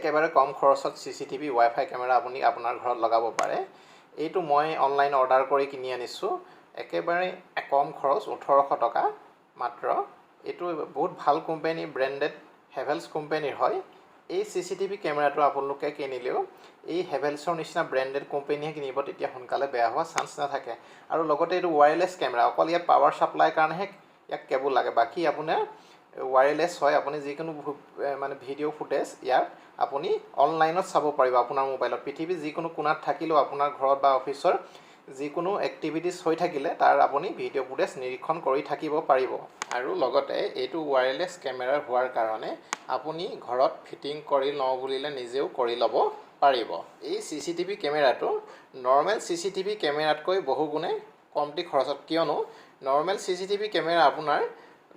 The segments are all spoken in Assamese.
একেবাৰে কম খৰচত CCTV Wi-Fi কেমেৰা আপুনি আপোনাৰ ঘৰত লগাব পাৰে। এইটো মই অনলাইন অৰ্ডাৰ কৰি কিনি আনিছোঁ। একেবাৰে কম খৰচ 1800 টকা মাত্ৰ। এইটো বহুত ভাল কোম্পানী, ব্ৰেণ্ডেড হেভেলছ কোম্পানীৰ হয়। এই CCTV কেমেৰাটো আপোনালোকে কিনিলেও এই হেভেলছৰ নিচিনা ব্ৰেণ্ডেড কোম্পানীয়ে কিনিব, তেতিয়া সোনকালে বেয়া হোৱা চান্স নাথাকে। আৰু লগতে এইটো ৱায়াৰলেছ কেমেৰা, অকল ইয়াত পাৱাৰ ছাপ্লাইৰ কাৰণেহে ইয়াক কেবল লাগে, বাকী আপোনাৰ ৱায়াৰলেছ হয়। আপুনি যিকোনো মানে ভিডিঅ' ফুটেজ ইয়াত আপুনি অনলাইনত চাব পাৰিব আপোনাৰ মোবাইলত। পৃথিৱীৰ যিকোনো কোণাত থাকিলেও আপোনাৰ ঘৰত বা অফিচৰ যিকোনো এক্টিভিটিছ হৈ থাকিলে তাৰ আপুনি ভিডিঅ' ফুটেজ নিৰীক্ষণ কৰি থাকিব পাৰিব। আৰু লগতে এইটো ৱায়াৰলেছ কেমেৰা হোৱাৰ কাৰণে আপুনি ঘৰত ফিটিং কৰি লওঁ বুলিলে নিজেও কৰি ল'ব পাৰিব। এই CCTV কেমেৰাটো নৰ্মেল CCTV কেমেৰাতকৈ বহুগুণে কমটি খৰচত, কিয়নো নৰ্মেল CCTV কেমেৰা আপোনাৰ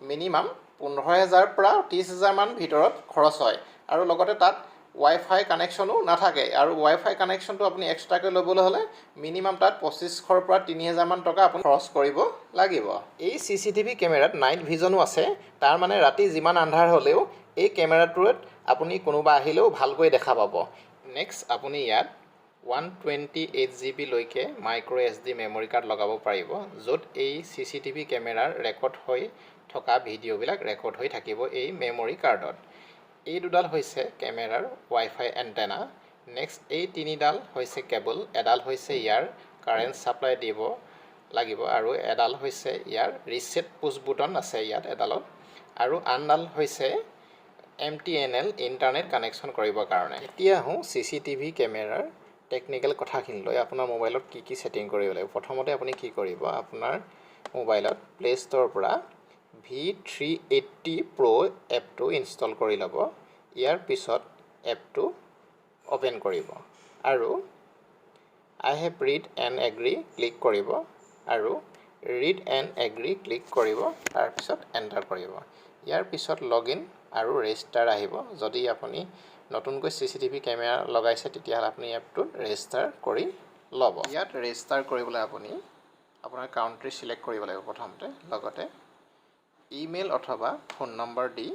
মিনিমাম 15,000 পৰা 30,000 মান ভিতৰত খৰচ হয়। আৰু লগতে তাত Wi-Fi কানেকশ্যনো নাথাকে, আৰু Wi-Fi কানেকশ্যনটো আপুনি এক্সট্ৰাকৈ ল'বলৈ হ'লে মিনিমাম তাত 2500 পৰা 30,000 মান টকা আপুনি খৰচ কৰিব লাগিব। এই CCTV কেমেৰাত নাইট ভিজনো আছে, তাৰ মানে ৰাতি যিমান আন্ধাৰ হ'লেও এই কেমেৰাটোত আপুনি কোনোবা আহিলেও ভালকৈ দেখা পাব। নেক্সট আপুনি ইয়াত 128 GB লৈকে মাইক্ৰ' SD মেমৰি কাৰ্ড লগাব পাৰিব, য'ত এই CCTV কেমেৰাৰ ৰেকৰ্ড হৈ থকা ভিডিঅ'বিলাক ৰেকৰ্ড হৈ থাকিব এই মেমৰি কাৰ্ডত। এই দুডাল হৈছে কেমেৰাৰ Wi-Fi এণ্টেনা। নেক্সট এই তিনিডাল হৈছে কেবল, এডাল হৈছে ইয়াৰ কাৰেণ্ট ছাপ্লাই দিব লাগিব, আৰু এডাল হৈছে ইয়াৰ ৰিছেট পুছ বুটন আছে ইয়াত এডালত, আৰু আনডাল হৈছে MTNL ইণ্টাৰনেট কানেকশ্যন কৰিবৰ কাৰণে। এতিয়া আহোঁ CCTV কেমেৰাৰ টেকনিকেল কথাখিনিলৈ। আপোনাৰ মোবাইলত কি কি ছেটিং কৰিব লাগিব। প্ৰথমতে আপুনি কি কৰিব, আপোনাৰ মোবাইলত প্লে ষ্ট'ৰৰ পৰা V380 Pro এপটো ইনষ্টল কৰি ল'ব। ইয়াৰ পিছত এপটো অ'পেন কৰিব আৰু I have read and agree click কৰিব, আৰু read and agree ক্লিক কৰিব, তাৰপিছত এণ্টাৰ কৰিব। ইয়াৰ পিছত লগইন আৰু ৰেজিষ্টাৰ আহিব। যদি আপুনি নতুনকৈ CCTV কেমেৰা লগাইছে তেতিয়াহ'লে আপুনি এপটো ৰেজিষ্টাৰ কৰি ল'ব। ইয়াত ৰেজিষ্টাৰ কৰিবলৈ আপুনি আপোনাৰ কাউণ্ট্ৰি চিলেক্ট কৰিব লাগিব প্ৰথমতে, লগতে ইমেইল অথবা ফোন নম্বৰ দি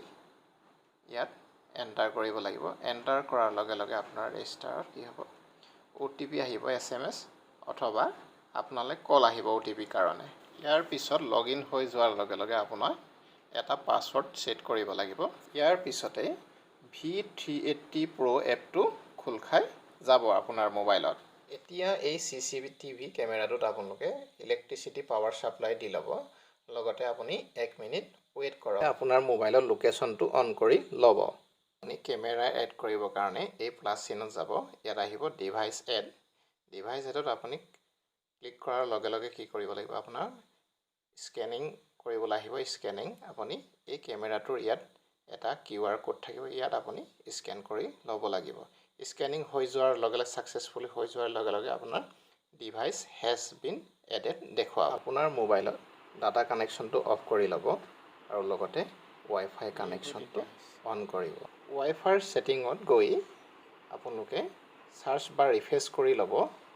ইয়াত এণ্টাৰ কৰিব লাগিব। এণ্টাৰ কৰাৰ লগে লগে আপোনাৰ ৰেজিষ্টাৰত কি হ'ব, OTP আহিব SMS, অথবা আপোনালৈ কল আহিব OTP কাৰণে। ইয়াৰ পিছত লগইন হৈ যোৱাৰ লগে লগে আপোনাৰ এটা পাছৱৰ্ড ছেট কৰিব লাগিব। ইয়াৰ পিছতে V380 Pro এপটো খোল খাই যাব আপোনাৰ মোবাইলত। এতিয়া এই CCTV কেমেৰাটোত আপোনালোকে ইলেক্ট্ৰিচিটি পাৱাৰ ছাপ্লাই দি ল'ব। লগতে আপুনি 1 মিনিট ৱেইট কৰক। আপোনাৰ মোবাইলৰ লোকেশ্যনটো অন কৰি ল'ব। আপুনি কেমেৰা এড কৰিবৰ কাৰণে এই প্লাছ চিনত যাব, ইয়াত আহিব ডিভাইচ এড। ডিভাইচ এডত আপুনি ক্লিক কৰাৰ লগে লগে কি কৰিব লাগিব, আপোনাৰ স্কেনিং কৰিবলৈ আহিব। স্কেনিং আপুনি এই কেমেৰাটোৰ ইয়াত এটা QR কোড থাকিব, ইয়াত আপুনি স্কেন কৰি ল'ব লাগিব। স্কেনিং হৈ যোৱাৰ লগে লগে ছাকচেছফুলি হৈ যোৱাৰ লগে লগে আপোনাৰ ডিভাইচ হেজ বিন এডেড দেখুৱাব। আপোনাৰ মোবাইলত ডাটা কানেকশ্যনটো অফ কৰি ল'ব, আৰু লগতে Wi-Fi কানেকশ্যনটো অন কৰিব। Wi-Fiৰ ছেটিঙত গৈ আপোনালোকে চাৰ্চ বা ৰিফ্ৰেছ কৰি ল'ব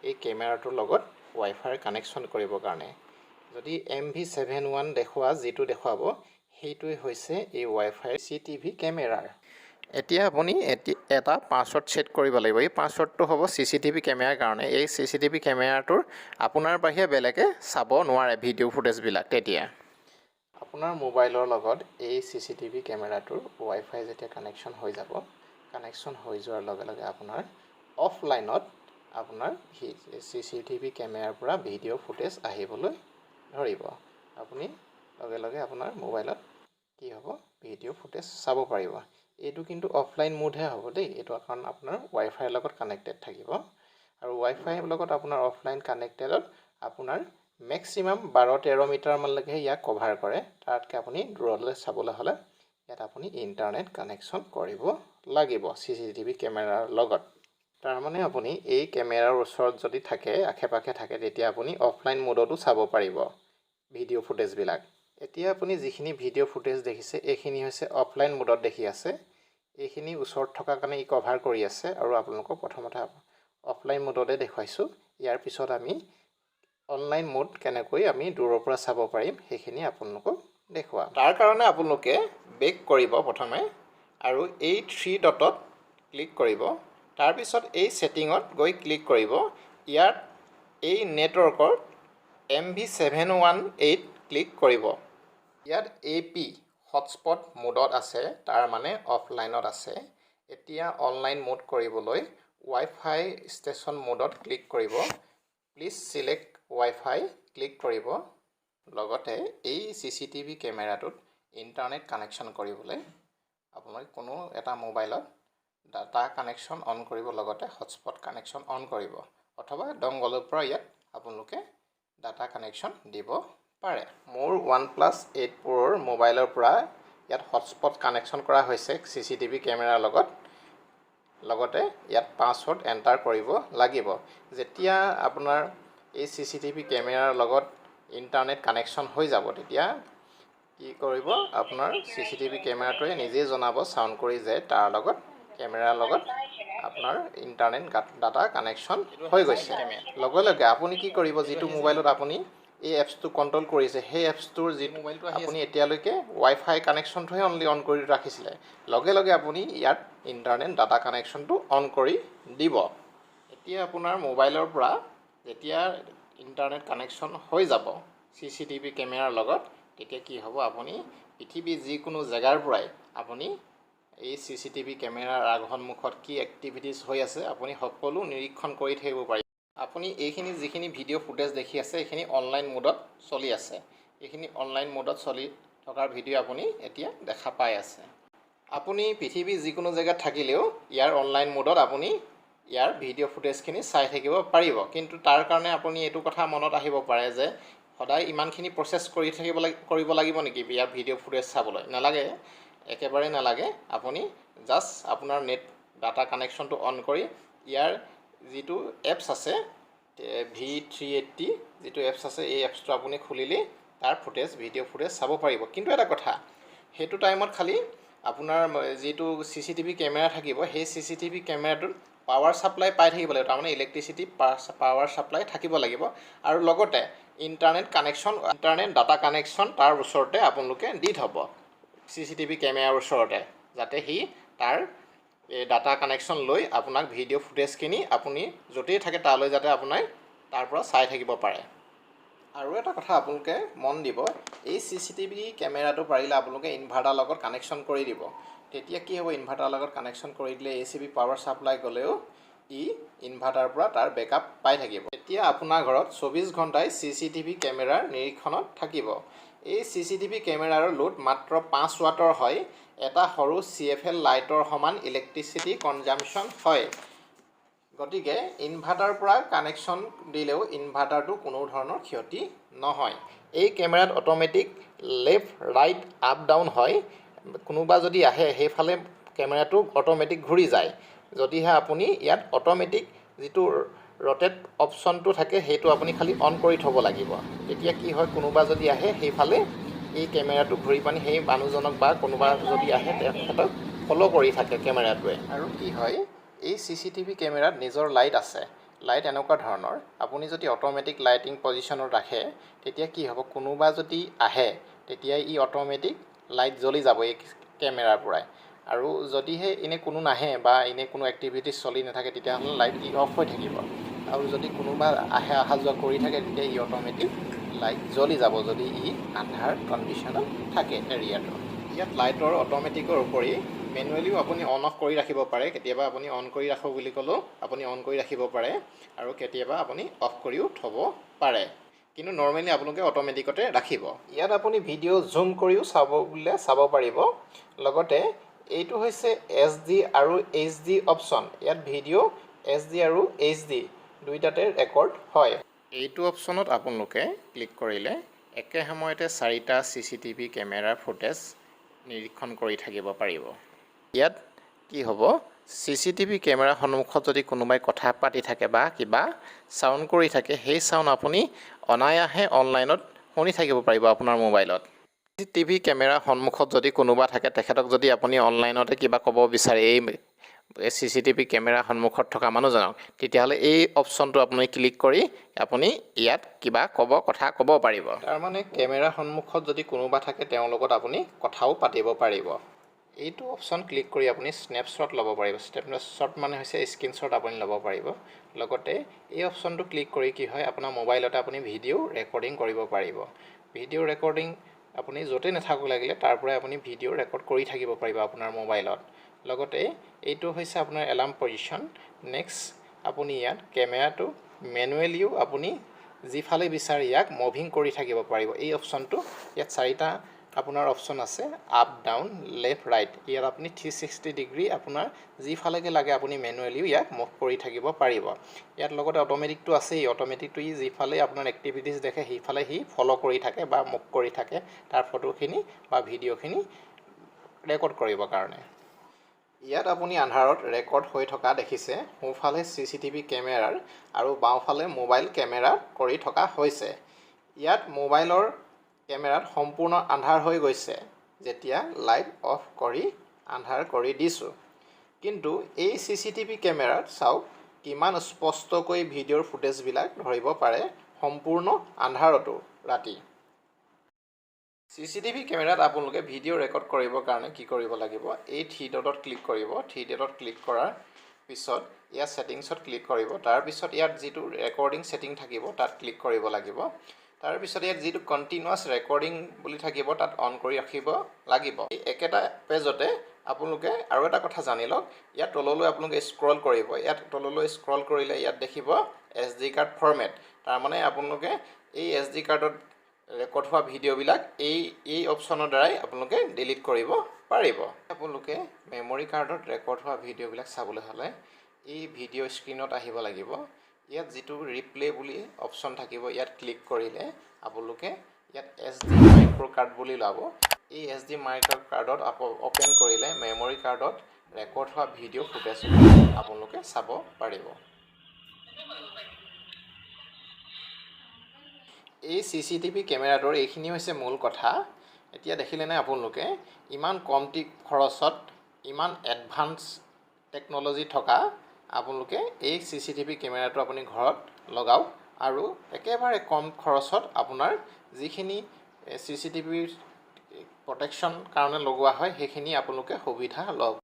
এই কেমেৰাটোৰ লগত Wi-Fiৰ কানেকশ্যন কৰিবৰ কাৰণে। যদি MV71 দেখুওৱা যিটো দেখুৱাব সেইটোৱে হৈছে এই Wi-Fi CCTV কেমেৰাৰ। এতিয়া আপুনি এটা পাছৱৰ্ড ছেট কৰিব লাগিব। এই পাছৱৰ্ডটো হ'ব CCTV কেমেৰাৰ কাৰণে। এই CCTV কেমেৰাটোৰ আপোনাৰ বাহিৰে বেলেগে চাব নোৱাৰে ভিডিঅ' ফুটেজবিলাক। তেতিয়া আপোনাৰ মোবাইলৰ লগত এই CCTV কেমেৰাটোৰ Wi-Fi যেতিয়া কানেকশ্যন হৈ যাব, কানেকশ্যন হৈ যোৱাৰ লগে লগে আপোনাৰ অফলাইনত আপোনাৰ CCTV কেমেৰাৰ পৰা ভিডিঅ' ফুটেজ আহিবলৈ ধৰিব। আপুনি লগে লগে আপোনাৰ মোবাইলত কি হ'ব, ভিডিঅ' ফুটেজ চাব পাৰিব। এইটো কিন্তু অফলাইন মোডহে হ'ব দেই, এইটো কাৰণ আপোনাৰ Wi-Fiৰ লগত কানেক্টেড থাকিব। আৰু Wi-Fiৰ লগত আপোনাৰ অফলাইন কানেক্টেডত আপোনাৰ মেক্সিমাম 12-13 মিটাৰমানলৈকেহে ইয়াক কভাৰ কৰে। তাতকৈ আপুনি দূৰলৈ চাবলৈ হ'লে ইয়াত আপুনি ইণ্টাৰনেট কানেকশ্যন কৰিব লাগিব CCTV কেমেৰাৰ লগত। তাৰমানে আপুনি এই কেমেৰাৰ ওচৰত যদি থাকে, আশে পাশে থাকে, তেতিয়া আপুনি অফলাইন মোডতো চাব পাৰিব ভিডিঅ' ফুটেজবিলাক। এতিয়া আপুনি যিখিনি ভিডিঅ' ফুটেজ দেখিছে এইখিনি হৈছে অফলাইন মোডত দেখি আছে। এইখিনি ওচৰত থকাৰ কাৰণে ই কভাৰ কৰি আছে, আৰু আপোনালোকক প্ৰথমতে অফলাইন মোডতে দেখুৱাইছোঁ। ইয়াৰ পিছত আমি অনলাইন মোড কেনেকৈ আমি দূৰৰ পৰা চাব পাৰিম সেইখিনি আপোনালোকক দেখুৱাম। তাৰ কাৰণে আপোনালোকে বেক কৰিব প্ৰথমে, আৰু এই 3 ডটত ক্লিক কৰিব তাৰপিছত এই সেটিংত গৈ ক্লিক কৰিব ইয়াত এই নেটৱৰ্কৰ MV718 ক্লিক কৰিব ইয়াত AP হটস্পট মোডত আছে তাৰ মানে অফলাইনত আছে এতিয়া অনলাইন মোড কৰিবলৈ Wi-Fi ষ্টেচন মোডত ক্লিক কৰিব প্লিজ সিলেক্ট Wi-Fi ক্লিক কৰিব লগতে এই CCTV কেমেৰাটোত ইন্টাৰনেট কানেকশ্যন কৰিবলৈ আপোনালোকে কোনো এটা মোবাইলত ডাটা কানেকশ্যন অন কৰিব লগতে হটস্পট কানেকশ্যন অন কৰিব অথবা ডংগলৰ পৰা ইয়াত আপোনালোকে ডাটা কানেকশ্যন দিব পাৰে মোৰ OnePlus 8 Proৰ মোবাইলৰ পৰা ইয়াত হটস্পট কানেকশ্যন কৰা হৈছে CCTV কেমেৰাৰ লগতে ইয়াত পাছৱৰ্ড এন্টাৰ কৰিব লাগিব যেতিয়া আপোনাৰ এই CCTV কেমেৰাৰ লগত ইন্টাৰনেট কানেকশ্যন হৈ যাব তেতিয়া কি কৰিব আপোনাৰ CCTV কেমেৰাটোৱে নিজে জনাব সাউণ্ড কৰি যে তাৰ লগত কেমেৰাৰ লগত আপোনাৰ ইন্টাৰনেট ডাটা কানেকশ্যন হৈ গৈছে লগে আপুনি কি কৰিব যেটো মোবাইলত আপুনি এই এপছটো কন্ট্ৰোল কৰিছে সেই এপছটোৰ যি মোবাইলটো আপুনি এতিয়ালৈকে Wi-Fi কানেকশ্যনটোহে অনলি অন কৰি ৰাখিছিলে লগে আপুনি ইয়াত ইন্টাৰনেট ডাটা কানেকশ্যনটো অন কৰি দিব এতিয়া আপোনাৰ মোবাইলৰ পৰা যেতিয়া ইন্টাৰনেট কানেকশ্যন হৈ যাব CCTV কেমেৰাৰ লগত তেতিয়া কি হ'ব আপুনি পৃথিৱীৰ যিকোনো জায়গাৰ পৰাই আপুনি এই CCTV কেমেৰাৰ আগন্মুখত কি এক্টিভিটিজ হৈ আছে আপুনি সকলো নিৰীক্ষণ কৰি থাকিব পাৰিব আপুনি এইখিনি যিখিনি ভিডিও ফুটেজ দেখি আছে এইখিনি অনলাইন মোডত চলি আছে এইখিনি অনলাইন মোডত চলি থকাৰ ভিডিও আপুনি এতিয়া দেখা পাই আছে আপুনি পৃথিৱীৰ যিকোনো জায়গাত থাকিলেও ইয়াৰ অনলাইন মোডত আপুনি ইয়াৰ ভিডিও ফুটেজখিনি চাই থাকিব পাৰিব কিন্তু তাৰ কাৰণে আপুনি এটো কথা মনত আহিব পাৰে যে সদায় ইমানখিনি প্ৰসেস কৰিব লাগিব নেকি ইয়াৰ ভিডিও ফুটেজ চাবলৈ নালাগে একেবাৰে নালাগে আপুনি জাস্ট আপোনাৰ নেট ডাটা কানেকশ্যনটো অন কৰি ইয়াৰ যেটো এপছ আছে V380 যেটো এপছ আছে এই এপছটো আপুনি খুলিলে তাৰ ফুটেজ ভিডিও ফুটেজ চাব পাৰিব কিন্তু এটা কথা হেতু টাইমত খালি আপোনাৰ যেটো CCTV কেমেৰা থাকিব সেই CCTV কেমেৰাটোৰ পাৱাৰ সাপ্লাই পাই থাকিব লাগিব তাৰমানে ইলেক্ট্ৰিসিটি পাৱাৰ সাপ্লাই থাকিব লাগিব আৰু লগতে internet connection internet data connection তাৰ ওচৰতে আপোনালোকে দি থব CCTV কেমেৰাৰ ওচৰতে যাতে হি তাৰ ডাটা কানেকশ্যন লৈ আপোনাক ভিডিও ফুটেজখিনি আপুনি যতেই থাকে তালৈ যাতে আপোনাৰ তাৰ পৰা চাই থাকিব পাৰে আৰু এটা কথা আপোনালোকে মন দিব এই CCTV কেমেৰাটো পাৰিলে আপোনালোকে ইনভাৰ্টাৰ লগত কানেকশ্যন কৰি দিব তেতিয়া কি হ'ব ইনভাৰ্টাৰ লগত কানেকশ্যন কৰি দিলে ACB পাৱাৰ সাপ্লাই গলেও ই ইনভাৰ্টাৰ পৰা তাৰ বেকআপ পাই থাকিব এতিয়া আপোনাৰ ঘৰত 24 ঘণ্টাই CCTV কেমেৰাৰ নিৰীক্ষণত থাকিব এই CCTV কেমেৰাৰ লোড মাত্ৰ 5 ওয়াটৰ হয় এটা সৰু CFL লাইটৰ সমান ইলেক্ট্ৰিসিটি কনজাম্পশন হয় গতিকে ইনভাৰ্টাৰ পৰা কানেকশ্যন দিলেও ইনভাৰ্টাৰটো কোনো ধৰণৰ ক্ষতি নহয় এই কেমেৰাত automatic left right up down হয় কোনোবা যদি আহে হেফালে কেমেৰাটো অটোমেটিক ঘূৰি যায় যদিহে আপুনি ইয়াত অটোমেটিক যেটো rotate অপশনটো থাকে হেতু আপুনি খালি অন কৰি থব লাগিব তেতিয়া কি হয় কোনোবা যদি আহে হেফালে এই কেমেৰাটো ঘূৰি পানি হেই মানুহজনক বা কোনোবা যদি আহে তেখেতক ফলো কৰি থাকে কেমেৰাটোৱে আৰু কি হয় এই CCTV কেমেৰাত নিজৰ লাইট আছে লাইট এনেকুৱা ধৰণৰ আপুনি যদি অটোমেটিক লাইটিং পজিশনত ৰাখে তেতিয়া কি হ'ব কোনোবা যদি আহে তেতিয়া ই অটোমেটিক লাইট জ্বলি যাব এই কেমেৰাৰ পৰা আৰু যদিহে ইনে কোনো নাহে বা ইনে কোনো এক্টিভিটি চলি নাথাকে তেতিয়া হলে লাইট ই অফ হৈ থাকিব আৰু যদি কোনোবা আহে আহা যোৱা কৰি থাকে তেতিয়া ই অটোমেটিক লাইট জ্বলি যাব যদি ই আন্ধাৰ কন্ডিশনত থাকে এৰিয়াটো ইয়াত লাইটৰ অটোমেটিকৰ উপৰি মেনুৱেলিও আপুনি অন অফ কৰি ৰাখিব পাৰে কেতিয়াবা আপুনি অন কৰি ৰাখো বুলি কলো আপুনি অন কৰি ৰাখিব পাৰে আৰু কেতিয়াবা আপুনি অফ কৰিও থব পাৰে কিন্তু নৰমালি আপোনালোকে অটোমেটিকতে ৰাখিব ইয়াত আপুনি ভিডিও জুম কৰিও চাব পাৰিব লগতে এইটো হৈছে SD আৰু HD অপচন ইয়াত ভিডিও SD আৰু HD দুইটাতে ৰেকৰ্ড হয় এইটো অপচনত আপোনালোকে ক্লিক কৰিলে একে সময়তে 4টা CCTV কেমেৰাৰ ফুটেজ নিৰীক্ষণ কৰি থাকিব পাৰিব ইয়াত কি হ'ব CCTV কেমেৰা সন্মুখত যদি কোনোবাই কথা পাতি থাকে বা কিবা সাউণ্ড কৰি থাকে সেই সাউণ্ড আপুনি অনায়াহে অনলাইনত শুনি থাকিব পাৰিব আপোনাৰ মোবাইলত CCTV কেমেৰা সন্মুখত যদি কোনোবা থাকে তেখেতক যদি আপুনি অনলাইনতে কিবা ক'ব বিচাৰে এই CCTV কেমেৰা সন্মুখত থকা মানুহজনক তেতিয়া হলে এই অপচনটো আপুনি ক্লিক কৰি আপুনি ইয়াত কিবা কথা ক'ব পাৰিব তাৰ মানে কেমেৰা সন্মুখত যদি কোনোবা থাকে তেওঁৰ লগত আপুনি কথাও পাতিব পাৰিব এইটো অপশ্যন ক্লিক কৰি আপুনি স্নেপশ্বট ল'ব পাৰিব। স্নেপশ্বট মানে হৈছে স্ক্ৰীনশ্বট আপুনি ল'ব পাৰিব। লগতে এই অপশ্যনটো ক্লিক কৰি কি হয়, আপোনাৰ মোবাইলতে আপুনি ভিডিঅ' ৰেকৰ্ডিং কৰিব পাৰিব। ভিডিঅ' ৰেকৰ্ডিং আপুনি য'তে নাথাকক লাগিলে তাৰ পৰাই আপুনি ভিডিঅ' ৰেকৰ্ড কৰি থাকিব পাৰিব আপোনাৰ মোবাইলত। লগতে এইটো হৈছে আপোনাৰ এলাৰ্ম পজিশ্যন। নেক্সট আপুনি ইয়াত কেমেৰাটো মেনুৱেলিও আপুনি যিফালে বিচাৰে ইয়াক মুভিং কৰি থাকিব পাৰিব। এই অপশ্যনটো ইয়াত 4টা আপোনাৰ অপশ্যন আছে, আপ ডাউন লেফ্ট ৰাইট। ইয়াত আপুনি 360 ডিগ্ৰী আপোনাৰ যিফালেকে লাগে আপুনি মেনুৱেলিও ইয়াক মুভ কৰি থাকিব পাৰিব। ইয়াত লগতে অট'মেটিকটো আছেই, অট'মেটিকটো ই যিফালে আপোনাৰ এক্টিভিটিছ দেখে সেইফালে সি ফ'ল' কৰি থাকে বা মুভ কৰি থাকে তাৰ ফটোখিনি বা ভিডিঅ'খিনি ৰেকৰ্ড কৰিবৰ কাৰণে। ইয়াত আপুনি আন্ধাৰত ৰেকৰ্ড হৈ থকা দেখিছে। সোঁফালে CCTV কেমেৰাৰ আৰু বাওঁফালে মোবাইল কেমেৰা কৰি থকা হৈছে। ইয়াত মোবাইলৰ কেমেৰাত সম্পূৰ্ণ আন্ধাৰ হৈ গৈছে যেতিয়া লাইট অফ কৰি আন্ধাৰ কৰি দিছোঁ। কিন্তু এই CCTV কেমেৰাত চাওক কিমান স্পষ্টকৈ ভিডিঅ'ৰ ফুটেজবিলাক ধৰিব পাৰে সম্পূৰ্ণ আন্ধাৰতো ৰাতি। CCTV কেমেৰাত আপোনালোকে ভিডিঅ' ৰেকৰ্ড কৰিবৰ কাৰণে কি কৰিব লাগিব, এই 3 ডটত ক্লিক কৰিব। 3 ডটত ক্লিক কৰাৰ পিছত ইয়াত ছেটিংছত ক্লিক কৰিব। তাৰপিছত ইয়াত যিটো ৰেকৰ্ডিং ছেটিং থাকিব তাত ক্লিক কৰিব লাগিব। তাৰপিছত ইয়াত যিটো কণ্টিনিউৱাছ ৰেকৰ্ডিং বুলি থাকিব তাত অন কৰি ৰাখিব লাগিব। এই একেটা পেজতে আপোনালোকে আৰু এটা কথা জানি লওক, ইয়াত তললৈ আপোনালোকে স্ক্ৰল কৰিব। ইয়াত তললৈ স্ক্ৰল কৰিলে ইয়াত দেখিব SD কাৰ্ড ফৰ্মেট। তাৰমানে আপোনালোকে এই SD কাৰ্ডত ৰেকৰ্ড হোৱা ভিডিঅ'বিলাক এই অপশ্যনৰ দ্বাৰাই আপোনালোকে ডিলিট কৰিব পাৰিব। আপোনালোকে মেমৰি কাৰ্ডত ৰেকৰ্ড হোৱা ভিডিঅ'বিলাক চাবলৈ হ'লে এই ভিডিঅ' স্ক্ৰীণত আহিব লাগিব। ইয়াত যিটো ৰিপ্লে বুলি অপশ্যন থাকিব ইয়াত ক্লিক কৰিলে আপোনালোকে ইয়াত SD মাইক্ৰ' কাৰ্ড বুলি ওলাব। এই SD মাইক্ৰ' কাৰ্ডত অ'পেন কৰিলে মেমৰি কাৰ্ডত ৰেকৰ্ড হোৱা ভিডিঅ' ফুটেজ আপোনালোকে চাব পাৰিব। এই CCTV কেমেৰাটোৰ এইখিনি হৈছে মূল কথা। এতিয়া দেখিলেনে আপোনালোকে ইমান কমটি খৰচত ইমান এডভান্স টেকন'লজি থকা আপোনালোকে এই CCTV কেমেৰাটো আপুনি ঘৰত লগাওক আৰু একেবাৰে কম খৰচত আপোনাৰ যিখিনি CCTV প্ৰটেকশ্যন কাৰণে লগোৱা হয় সেইখিনি আপোনালোকে সুবিধা লওক।